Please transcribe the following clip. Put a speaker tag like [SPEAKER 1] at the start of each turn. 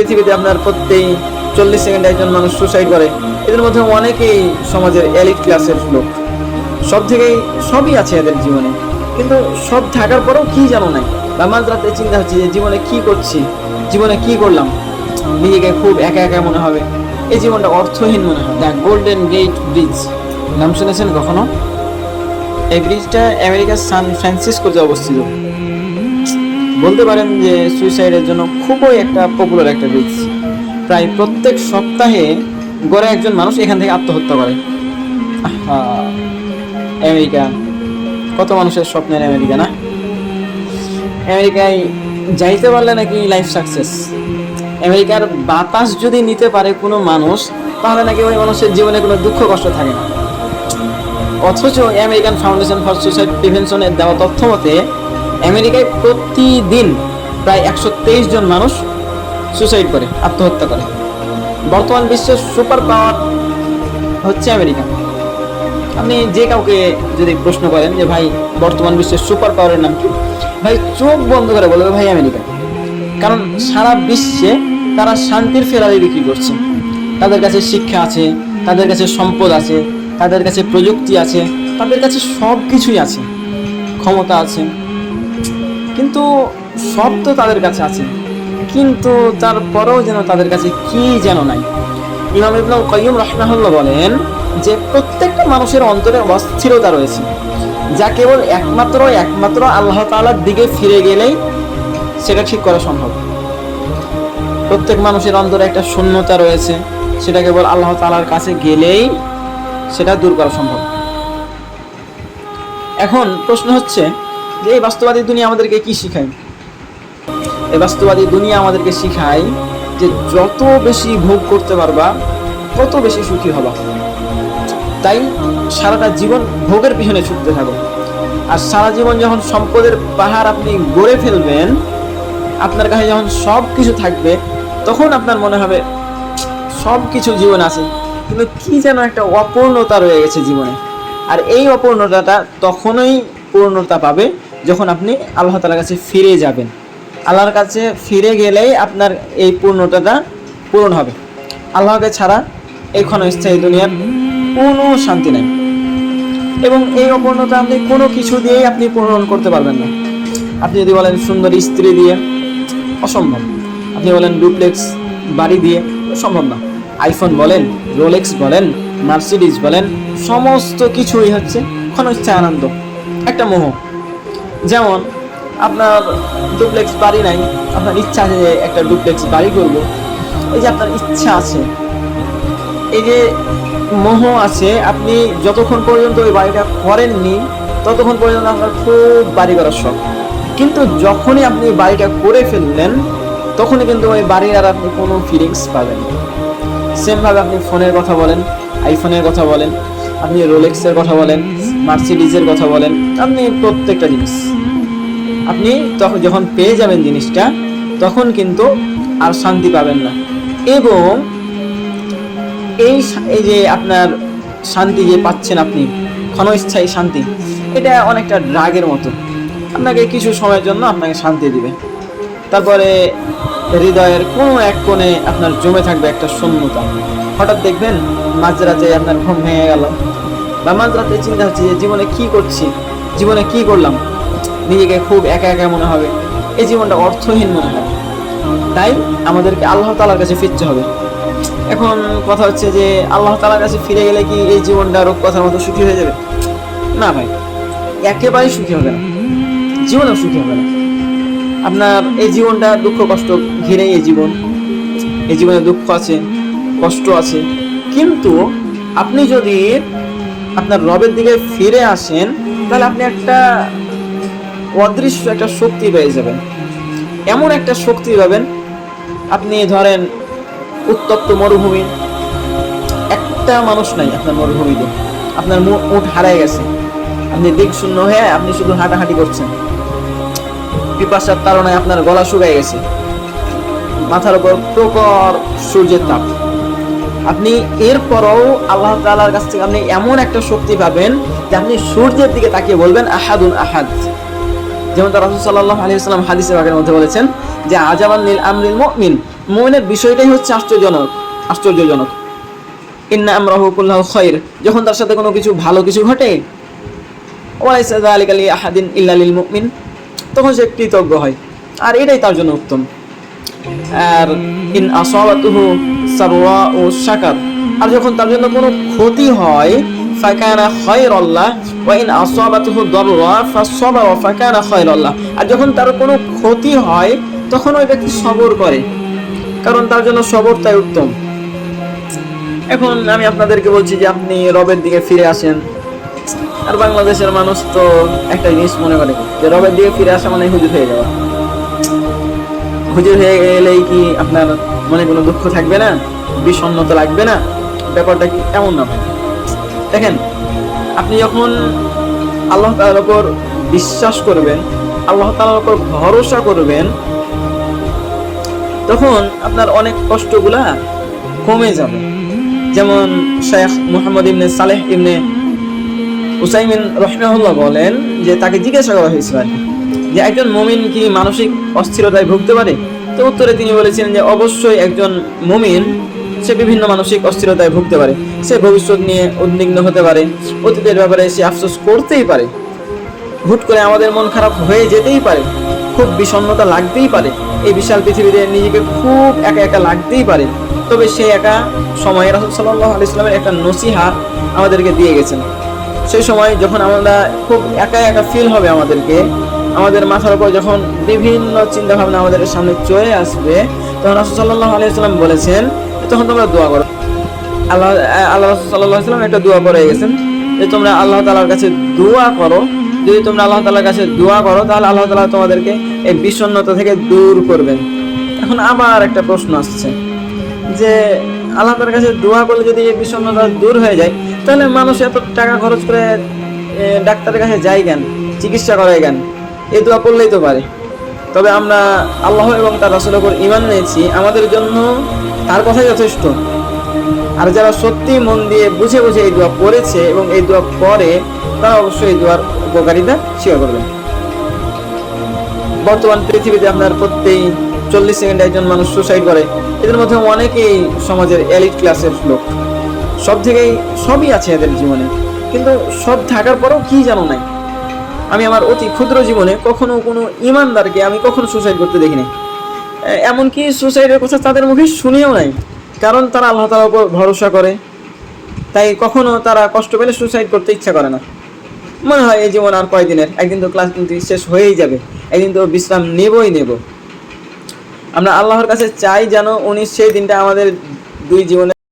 [SPEAKER 1] পৃথিবীতে আপনার প্রত্যেক 40 সেকেন্ডে একজন মানুষ সুসাইড করে। এদের মধ্যে অনেকেই সমাজের এলিট ক্লাসের লোক, সব থেকেই সবই আছে এদের জীবনে, কিন্তু সব থাকার পরেও কি জানো নাই, বা মাঝরাতে চিন্তা হচ্ছে যে জীবনে কি করছি, জীবনে কি করলাম, নিজেকে খুব একা একা মনে হবে, এই জীবনটা অর্থহীন মনে হয়। দ্য গোল্ডেন গেট ব্রিজ নাম শুনেছেন কখনো? এই ব্রিজটা আমেরিকার সান ফ্রান্সিসকোতে অবস্থিত। বলতে পারেন যে সুইসাইডের জন্য খুবই একটা পপুলার একটা ব্রিজ। প্রায় প্রত্যেক সপ্তাহে গড়ে একজন মানুষ এখান থেকে আত্মহত্যা করে। আমেরিকা, কত মানুষের স্বপ্নের আমেরিকা না? আমেরিকায় যাইতে পারলে নাকি লাইফ সাকসেস। আমেরিকার বাতাস যদি নিতে পারে কোনো মানুষ, তাহলে নাকি ওই মানুষের জীবনে কোনো দুঃখ কষ্ট থাকে না। অথচ আমেরিকান ফাউন্ডেশন ফর সুইসাইড প্রিভেনশনের দেওয়া তথ্য মতে আমেরিকায় প্রতিদিন প্রায় 123 জন মানুষ সুইসাইড করে, আত্মহত্যা করে। বর্তমান বিশ্বের সুপার পাওয়ার হচ্ছে আমেরিকা। আপনি যে কাউকে যদি প্রশ্ন করেন যে ভাই বর্তমান বিশ্বের সুপার পাওয়ারের নাম কি, ভাই চোখ বন্ধ করে বলবে ভাই আমেরিকা। কারণ সারা বিশ্বে তারা শান্তির ফেরারি বিক্রি করছে। তাদের কাছে শিক্ষা আছে, তাদের কাছে সম্পদ আছে, তাদের কাছে প্রযুক্তি আছে, তাদের কাছে সব কিছুই আছে, ক্ষমতা আছে, কিন্তু সব তো তাদের কাছে আছে, কিন্তু তারপরেও যেন তাদের কাছে কি যেন নাই। ইমাম ইবনে কাইয়্যিম রাহিমাহুল্লাহ বলেন যে প্রত্যেকটা মানুষের অন্তরে অস্থিরতা রয়েছে, যা কেবল একমাত্র আল্লাহ তাআলার দিকে ফিরে গেলেই সেটা ঠিক করা সম্ভব। প্রত্যেক মানুষের অন্তরে একটা শূন্যতা রয়েছে, সেটা কেবল আল্লাহ তাআলার কাছে গেলেই সেটা দূর করা সম্ভব। এখন প্রশ্ন হচ্ছে যে এই বাস্তববাদী দুনিয়া আমাদেরকে কি শিখায়? এই বাস্তববাদী দুনিয়া আমাদেরকে শিখায় যে যত বেশি ভোগ করতে পারবা তত বেশি সুখী হবা। তাই সারাটা জীবন ভোগের পিছনে ছুটতে থাকো। আর সারা জীবন যখন সম্পদের পাহাড় আপনি গড়ে ফেলবেন, আপনার কাছে যখন সব কিছু থাকবে, তখন আপনার মনে হবে সব কিছু জীবন আছে, কিন্তু কি যেন একটা অপূর্ণতা রয়ে গেছে জীবনে। আর এই অপূর্ণতাটা তখনই পূর্ণতা পাবে যখন আপনি আল্লাহ তাআলার কাছে ফিরে যাবেন। আল্লাহর কাছে ফিরে গেলেই আপনার এই পূর্ণতাটা পূরণ হবে। আল্লাহকে ছাড়া এই ক্ষণস্থায়ী দুনিয়ার কোনো শান্তি নেই, এবং এই অপূর্ণতা আপনি কোনো কিছু দিয়েই আপনি পূরণ করতে পারবেন না। আপনি যদি বলেন সুন্দর স্ত্রী দিয়ে, অসম্ভব। আপনি বলেন ডুপ্লেক্স বাড়ি দিয়ে, সম্ভব না। আইফোন বলেন, রোলেক্স বলেন, মার্সিডিজ বলেন, সমস্ত কিছুই হচ্ছে ক্ষণস্থায়ী আনন্দ, একটা মোহ। যেমন আপনার ডুপ্লেক্স বাড়ি নাই, আপনার ইচ্ছা আছে যে একটা ডুপ্লেক্স বাড়ি করব, এই যে আপনার ইচ্ছা আছে, এই যে মোহ আছে, আপনি যতক্ষণ পর্যন্ত ওই বাড়িটা করেননি ততক্ষণ পর্যন্ত আপনার খুব বাড়ি করার শখ। কিন্তু যখনই আপনি বাড়িটা করে ফেললেন, তখনই কিন্তু ওই বাড়ির আর আপনি কোনো ফিলিংস পাবেন। সেমভাবে আপনি ফোনের কথা বলেন, আইফোনের কথা বলেন, আপনি রোলেক্সের কথা বলেন, মার্সিডিজের কথা বলেন, আপনি প্রত্যেকটা জিনিস আপনি তখন যখন পেয়ে যাবেন জিনিসটা, তখন কিন্তু আর শান্তি পাবেন না। এবং এই যে আপনার শান্তি যে পাচ্ছেন আপনি, ক্ষণস্থায়ী শান্তি, এটা অনেকটা ড্রাগের মতো। আপনাকে কিছু সময়ের জন্য আপনাকে শান্তি দিবে, তারপরে হৃদয়ের কোনো এক কোণে আপনার জমে থাকবে একটা শূন্যতা। হঠাৎ দেখবেন মাঝরাতে আপনার ঘুম ভেঙে গেল, বা মাঝরাতে চিন্তা হচ্ছে যে জীবনে কি করছি, জীবনে কি করলাম, নিজেকে খুব একা একা মনে হবে, এই জীবনটা অর্থহীন মনে হবে। তাই আমাদেরকে আল্লাহ তাআলার কাছে ফিরতে হবে। এখন কথা হচ্ছে যে আল্লাহ তাআলার কাছে ফিরে গেলে কি এই জীবনটা রূপকথার মতো সুখী হয়ে যাবে? না ভাই, একেবারেই সুখী হবে না, জীবনেও সুখী হবে না। আপনার এই জীবনটা দুঃখ কষ্ট ঘিরে এই জীবনে দুঃখ আছে, কষ্ট আছে, কিন্তু আপনি যদি আপনার রবের দিকে ফিরে আসেন, তাহলে আপনি একটা অদৃশ্য একটা শক্তি পেয়ে যাবেন। এমন একটা শক্তি পাবেন, আপনি ধরেন উত্তপ্ত মরুভূমি, একটা মানুষ নাই আপনার মরুভূমিতে, আপনার উট হারায় গেছে, আপনি দিক শূন্য হয়ে আপনি শুধু হাঁটাহাঁটি করছেন, পিপাসার তাড়নায় আপনার গলা শুকায় গেছে, মাথার উপর প্রখর সূর্যের তাপ, আপনি এরপরও আল্লাহ তাআলার কাছ থেকে আপনি এমন একটা শক্তি পাবেন যে আপনি সূর্যের দিকে তাকিয়ে বলবেন আহাদুন আহাদ। যেমন রাসূল সাল্লাল্লাহু আলাইহি ওয়াসাল্লাম হাদিসে পাকের মধ্যে বলেছেন যে আজাবান লিল আমরিল মুমিন মুমিনের বিষয়টাই হচ্ছে আশ্চর্যজনক। ইন্না আমরাহু কুল্লাহু খায়র, যখন তার সাথে কোনো কিছু ভালো কিছু ঘটে, ওয়ালাইসা যালিকা লি আহাদিন ইল্লা লিল মুমিন, তখন সে কৃতজ্ঞ হয়, আর এটাই তার জন্য উত্তম। আর ইন আসাবাতুহু সারওয়াউ শাকার, আর যখন তার জন্য কোনো ক্ষতি হয়, ফাকানা খায়রাল্লাহ ওয়া ইন আসাবাতুহু দাররা ফাসাবারা ফাকানা খায়রাল্লাহ, আর যখন তার কোনো ক্ষতি হয় তখন ওই ব্যক্তি সবর করে, কারণ তার জন্য সবরটাই উত্তম। এখন আমি আপনাদেরকে বলছি যে আপনি রবের দিকে ফিরে আসেন, আর বাংলাদেশের মানুষ তো একটা জিনিস মনে করে যে রবের দিকে ফিরে আসা মানে হুজুর হয়ে যাওয়া। হুজুর হয়ে গেলেই কি আপনার মনে কোনো দুঃখ থাকবে না, বিষণ্ণতা লাগবে না? ব্যাপারটা কি এমন না ভাই। দেখেন, আপনি যখন আল্লাহ তাআলার উপর বিশ্বাস করবেন, আল্লাহ তাআলার উপর ভরসা করবেন, তখন আপনার অনেক কষ্টগুলা কমে যাবে। যেমন শেখ মুহাম্মদ ইবনে সালেহ ইবনে উসাইমিন রাহিমাহুল্লাহ বলেন যে তাকে জিজ্ঞাসা করা হয়েছিল যে একজন মুমিন কি মানসিক অস্থিরতায় ভুগতে পারে? তো উত্তরে তিনি বলেছিলেন যে অবশ্যই একজন মুমিন সে বিভিন্ন মানসিক অস্থিরতায় ভুগতে পারে। সে ভবিষ্যৎ নিয়ে উদ্বিগ্ন হতে পারে, অতীতের ব্যাপারে সে আফসোস করতেই পারে, হুট করে আমাদের মন খারাপ হয়ে যেতেই পারে, খুব বিষণ্ণতা লাগতেই পারে, এই বিশাল পৃথিবীতে নিজেকে খুব একা একা লাগতেই পারে। তবে সেই একা সময়ে রাসূল সাল্লাল্লাহু আলাইহি ওয়াসাল্লামের একটা নসিহা আমাদেরকে দিয়ে গেছেন। সেই সময় যখন আমরা খুব একা একা ফিল হবে আমাদেরকে, আমাদের মাথার উপর যখন বিভিন্ন চিন্তা ভাবনা আমাদের সামনে চলে আসবে, তখন রাসূল সাল্লাল্লাহু আলাইহি ওয়াসাল্লাম বলেছেন তখন তোমরা দোয়া করো। আল্লাহ রাসূল সাল্লাল্লাহু আলাইহি ওয়াসাল্লাম একটা দোয়া করে গেছেন যে তোমরা আল্লাহ তাআলার কাছে দোয়া করো, যদি তোমরা আল্লাহ তাআলার কাছে দোয়া করো তাহলে আল্লাহ তাআলা তোমাদেরকে এই বিষণ্ণতা থেকে দূর করবেন। এখন আবার একটা প্রশ্ন আসছে যে আল্লাহ তাআলার কাছে দোয়া করলে যদি এই বিষণ্ণতা দূর হয়ে যায়, তাহলে মানুষ এত টাকা খরচ করে ডাক্তারের কাছে যায় কেন, চিকিৎসা করায় কেন? এই দোয়া করলেই তো পারে। তবে আমরা আল্লাহ এবং তার রাসূলের উপর ঈমান এনেছি, আমাদের জন্য তার কথাই যথেষ্ট। আর যারা সত্যি মন দিয়ে বুঝে বুঝে এই দোয়া পড়েছে এবং এই দোয়া পড়ে, তারা অবশ্যই এই দোয়ার উপকারিতা স্বীকার করবেন। বর্তমান পৃথিবীতে আপনার প্রত্যেক 40 সেকেন্ডে একজন মানুষ সুসাইড করে। এদের মধ্যে অনেকেই সমাজের এলিট ক্লাসের লোক, সবই আছে এদের জীবনে, কিন্তু সব থাকার পরেও কি জানো নাই। আমি আমার অতি ক্ষুদ্র জীবনে কখনো কোনো ইমানদারকে আমি কখনো সুসাইড করতে দেখিনি, এমনকি সুসাইডের কথা তাদের মুখে শুনিও নাই, কারণ তারা আল্লাহ তাআলার উপর ভরসা করে। তাই কখনো তারা কষ্ট পেলে সুসাইড করতে ইচ্ছা করে না। মনে হয় এই জীবন আর কয়দিনের, একদিন তো ক্লাস কিন্তু শেষ হয়েই যাবে, একদিন তো বিশ্রাম নেব। আমরা আল্লাহর কাছে চাই যেন উনি সেই দিনটা আমাদের দুই জীবনে